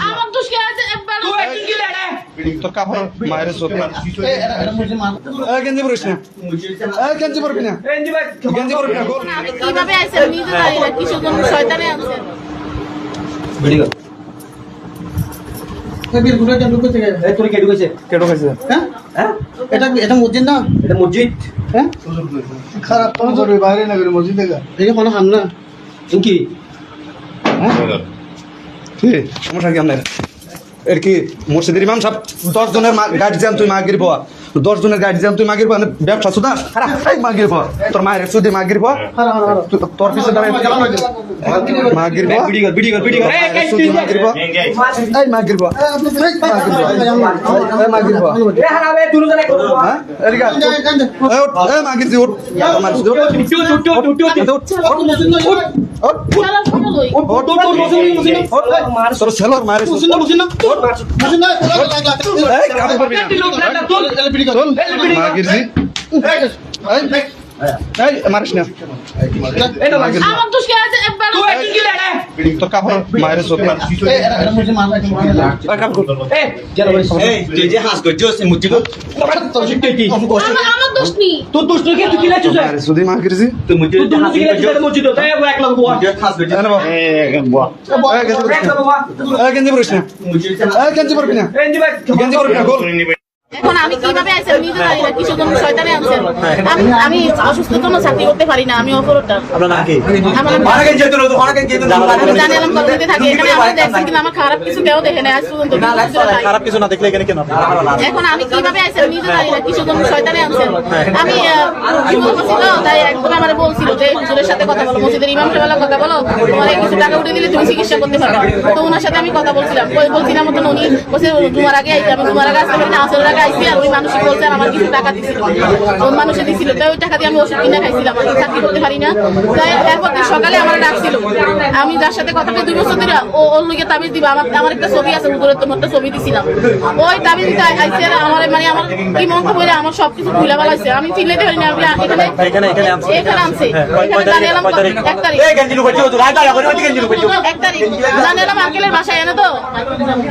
আমার দোষ কি আছে একবার তুই একদিন কি লেড়ে তোর কাপড় মায়ের চোখ গেঞ্জি পরিস না গেঞ্জি পরবি না এনজি ভাই গেঞ্জি পরবি না গোল আমি কিভাবে আইছেন নিজে জানি না কিছু কোন শয়তানে আনছেন ভিডিও কবির গুলো এটা ঢুকে থেকে এই তোর কে ঢুকেছে কেটো খাইছে হ্যাঁ হ্যাঁ এটা মসজিদ না এটা মসজিদ হ্যাঁ খারাপ তো করবে বাইরে না করে মসজিদ থেকে এই কোনো হাম না কি কি সমস্যা কি আপনার এর কি মসজিদের ইমাম সাহেব 10 জনের গার্জিয়ান তুই মাগির পর 10 জনের গার্জিয়ান তুই মাগির পর ব্যবসা সুদা এই মাগির পর তোর মায়ের সুদি মাগির পর তোর পিছে দাঁড়াই মাগির পর ভিডিও এই সুদি মাগির পর এই মাগির পর এই মাগির পর এ হারাবে তুই জানে হ্যাঁ এদিকে এই মাগির জি উঠ আমার সুদি শালা ফটো লই তোর ছেলের মায়ের মসজিদ না মসজিদ না এই কাপড় পরবি না চল মাগির জি এই মারিস না আমার দোষ কি আছে একবার তুই একদিন কি লেড়ে তোর কাপড় মায়ের চোখ এটা মসজিদ মারা এ জানো এই তুই যে হাস করছিস মুতি তো তোর শিখতে কি আমার দোষ নি তুই দোষ তুই কি লেছিস মায়ের সুদি মাগির জি তুই মুতি তো হাস করছিস মসজিদ তো এই এক লাখ বুয়া হাস করছিস গেঞ্জি পরিস না গেঞ্জি পরবি না এনজি ভাই গেঞ্জি পরবি না গোল এখন আমি কিভাবে আইছেন নিজে জানি না কিছু কোন শয়তানে আনছেন আমি অসুস্থতার জন্য চাকরি করতে পারি না আমি অপরটা আপনার নাম কি আমার অনেকে যেত না তো অনেকে যেত না আমি জানি না কতদিন থাকি এখানে আমি দেখছি কিন্তু আমার খারাপ কিছু কেউ দেখে না আজ পর্যন্ত খারাপ কিছু না দেখলে এখানে কেন এখন আমি কিভাবে আইছেন নিজে জানি না কিছু কোন শয়তানে আনছেন আমি কি বলছিল তাই একজন আমারে বলছিল যে হুজুরের সাথে কথা বলো মসজিদের ইমাম সাহেবের কথা বলো তোমার কিছু টাকা উঠে দিলে তুমি চিকিৎসা করতে পারবে তো ওনার সাথে আমি কথা বলছিলাম বলছিলাম মতন উনি বলছে তোমার আগে আইছি আমি তোমার আগে আসতে পারি না আসলে আগে আইছি আর ওই মানসিক বলছেন আমার কিছু টাকা দিছিল ওই মানুষে দিছিল তাই ওই টাকা দিয়ে আমি ওষুধ কিনে খাইছিলাম আমি চাকরি করতে পারি না তাই এরপর দিন সকালে আমার ডাকছিল আমি যার সাথে কথা বলে 2 বছর ধরে ওর লগে তাবিজ দিবা আমার একটা ছবি আছে হুজুরের তোমার একটা ছবি দিছিলাম ওই তাবিজ দিতে আইছে আমার মানে আমার কি মন করে আমার সবকিছু ভুলে ফেলাইছে আমি চিল্লাইতে পারি না আমি এখানে আনছে এখানে জানালাম 1 তারিখ এই গেঞ্জি লুকাইছো তো রাইতা করে ওই গেঞ্জি লুকাইছো 1 তারিখ জানালাম আঙ্কেলের বাসায় এনে তো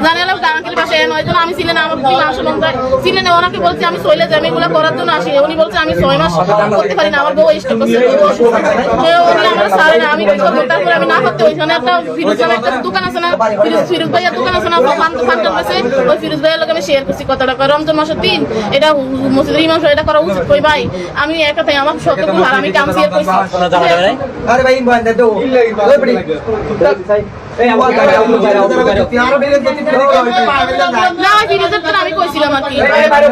জানালাম আঙ্কেলের বাসায় এনে হয়তো আমি ছিলেন আমার কি মাস মন যায় ছিলেন ওনাকে বলছি আমি সইলে যাই আমি এগুলো করার জন্য আসি উনি বলছে আমি 6 মাস করতে পারি না আমার বউ স্টক করছে উনি আমার সারে না আমি কি করবো তারপরে আমি না করতে ওইখানে একটা ফিরোজ ভাই একটা দোকান আছে না ফিরোজ ভাইয়ের দোকান আছে না ফান্ড আছে ওই ফিরোজ ভাইয়ের লগে আমি শেয়ার করছি কত টাকা রমজান মাসের দিন এটা মসজিদের ইমাম সাহেব এটা করা উচিত কই ভাই আমি এক কথাই আমার সত্য ভুল আর আমি কাম শেয়ার করছি আরে ভাই বন্ধ দে ওই বড়ি এই আমার না ফিরোজের তো আমি কইছিলাম আর কি বাইরে